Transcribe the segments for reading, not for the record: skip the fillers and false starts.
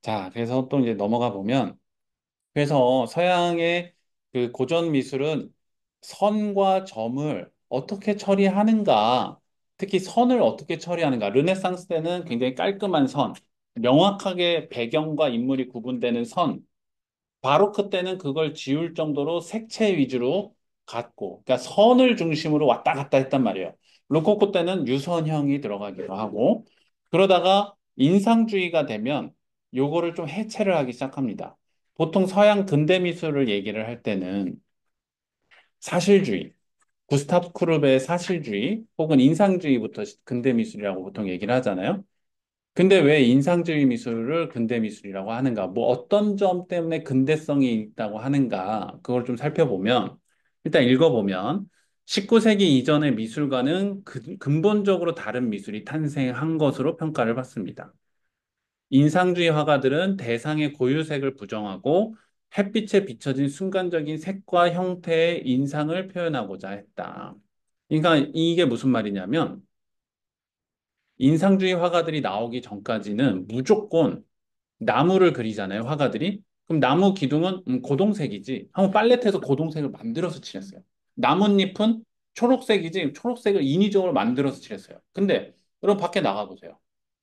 자, 그래서 또 이제 넘어가 보면, 그래서 서양의 그 고전 미술은 선과 점을 어떻게 처리하는가, 특히 선을 어떻게 처리하는가. 르네상스 때는 굉장히 깔끔한 선, 명확하게 배경과 인물이 구분되는 선, 바로크 때는 그걸 지울 정도로 색채 위주로 갔고, 그러니까 선을 중심으로 왔다 갔다 했단 말이에요. 로코코 때는 유선형이 들어가기도 하고, 그러다가 인상주의가 되면 요거를 좀 해체를 하기 시작합니다. 보통 서양 근대 미술을 얘기를 할 때는 사실주의, 구스타프 쿠르베의 사실주의 혹은 인상주의부터 근대 미술이라고 보통 얘기를 하잖아요. 근데 왜 인상주의 미술을 근대 미술이라고 하는가? 뭐 어떤 점 때문에 근대성이 있다고 하는가? 그걸 좀 살펴보면, 일단 읽어보면, 19세기 이전의 미술과는 근본적으로 다른 미술이 탄생한 것으로 평가를 받습니다. 인상주의 화가들은 대상의 고유색을 부정하고 햇빛에 비춰진 순간적인 색과 형태의 인상을 표현하고자 했다. 그러니까 이게 무슨 말이냐면, 인상주의 화가들이 나오기 전까지는 무조건 나무를 그리잖아요, 화가들이. 그럼 나무 기둥은 고동색이지. 한번 팔레트에서 고동색을 만들어서 칠했어요. 나뭇잎은 초록색이지. 초록색을 인위적으로 만들어서 칠했어요. 근데 여러분 밖에 나가보세요.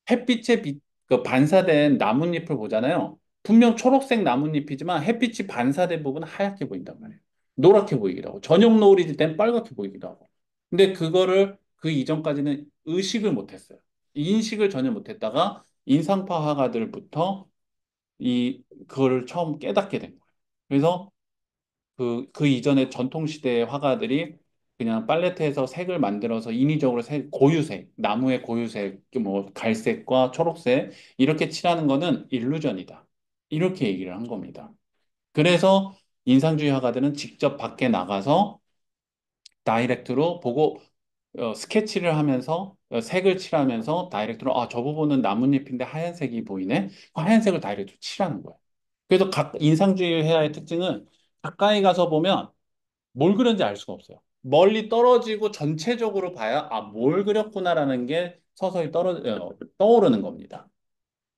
햇빛에 그 반사된 나뭇잎을 보잖아요. 분명 초록색 나뭇잎이지만 햇빛이 반사된 부분은 하얗게 보인단 말이에요. 노랗게 보이기도 하고 저녁 노을이 땐 빨갛게 보이기도 하고. 근데 그거를 그 이전까지는 의식을 못했어요. 인식을 전혀 못했다가 인상파 화가들부터 그거를 처음 깨닫게 된 거예요. 그래서 그 이전에 전통시대의 화가들이 그냥 팔레트에서 색을 만들어서 인위적으로 고유색, 나무의 고유색, 뭐 갈색과 초록색 이렇게 칠하는 거는 일루전이다. 이렇게 얘기를 한 겁니다. 그래서 인상주의 화가들은 직접 밖에 나가서 다이렉트로 보고 스케치를 하면서 색을 칠하면서 다이렉트로 저 부분은 나뭇잎인데 하얀색이 보이네. 그 하얀색을 다이렉트로 칠하는 거예요. 그래서 각 인상주의 회화의 특징은 가까이 가서 보면 뭘 그렸는지 알 수가 없어요. 멀리 떨어지고 전체적으로 봐야 뭘 그렸구나라는 게 서서히 떠오르는 겁니다.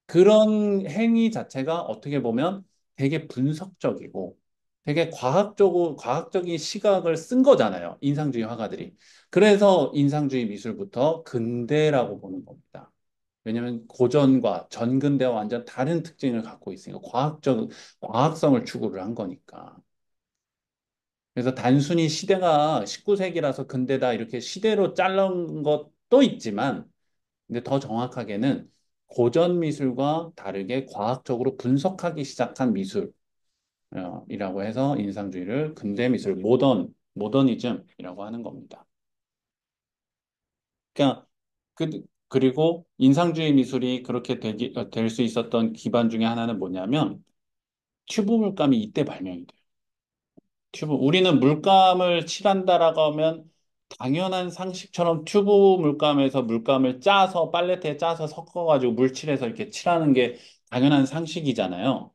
그런 행위 자체가 어떻게 보면 되게 분석적이고 되게 과학적인 시각을 쓴 거잖아요. 인상주의 화가들이. 그래서 인상주의 미술부터 근대라고 보는 겁니다. 왜냐하면 고전과 전근대와 완전 다른 특징을 갖고 있으니까 과학성을 추구를 한 거니까. 그래서 단순히 시대가 19세기라서 근대다 이렇게 시대로 자른 것도 있지만 근데 더 정확하게는 고전 미술과 다르게 과학적으로 분석하기 시작한 미술이라고 해서 인상주의를 근대 미술, 모더니즘이라고 하는 겁니다. 그러니까 그리고 인상주의 미술이 그렇게 될 수 있었던 기반 중에 하나는 뭐냐면 튜브 물감이 이때 발명이 돼요. 우리는 물감을 칠한다라고 하면 당연한 상식처럼 튜브 물감에서 물감을 짜서 팔레트에 짜서 섞어가지고 물칠해서 이렇게 칠하는 게 당연한 상식이잖아요.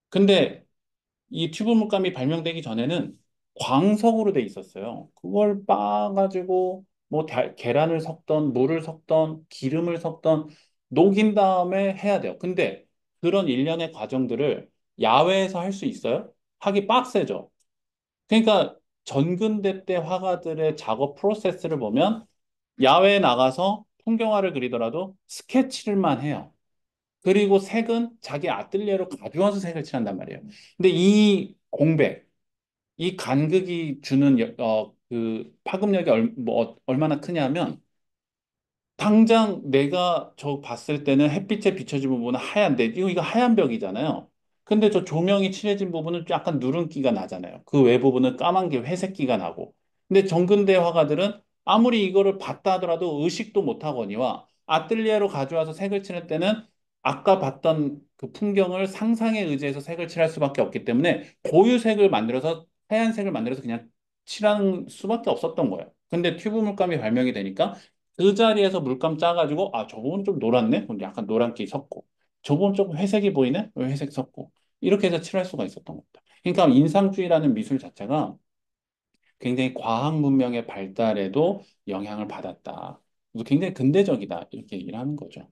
근데 이 튜브 물감이 발명되기 전에는 광석으로 돼 있었어요. 그걸 빻아가지고 뭐 계란을 섞던 물을 섞던 기름을 섞던 녹인 다음에 해야 돼요. 근데 그런 일련의 과정들을 야외에서 할 수 있어요? 하기 빡세죠. 그러니까 전근대 때 화가들의 작업 프로세스를 보면 야외에 나가서 풍경화를 그리더라도 스케치를만 해요. 그리고 색은 자기 아뜰리에로 가져와서 색을 칠한단 말이에요. 근데 이 공백, 이 간극이 주는 그 파급력이 얼마나 크냐면 당장 내가 저 봤을 때는 햇빛에 비춰진 부분은 하얀데, 이거 하얀 벽이잖아요. 근데 저 조명이 칠해진 부분은 약간 누른기가 나잖아요. 그 외 부분은 까만 게 회색기가 나고. 근데 정근대 화가들은 아무리 이거를 봤다 하더라도 의식도 못하거니와 아뜰리에로 가져와서 색을 칠할 때는 아까 봤던 그 풍경을 상상에 의지해서 색을 칠할 수밖에 없기 때문에 고유색을 만들어서 하얀색을 만들어서 그냥 칠하는 수밖에 없었던 거예요. 근데 튜브 물감이 발명이 되니까 그 자리에서 물감 짜가지고, 저 부분 좀 노랗네? 그럼 약간 노란기 섞고. 저 부분 조금 회색이 보이네? 회색 섞고. 이렇게 해서 칠할 수가 있었던 겁니다. 그러니까 인상주의라는 미술 자체가 굉장히 과학 문명의 발달에도 영향을 받았다. 그래서 굉장히 근대적이다. 이렇게 얘기를 하는 거죠.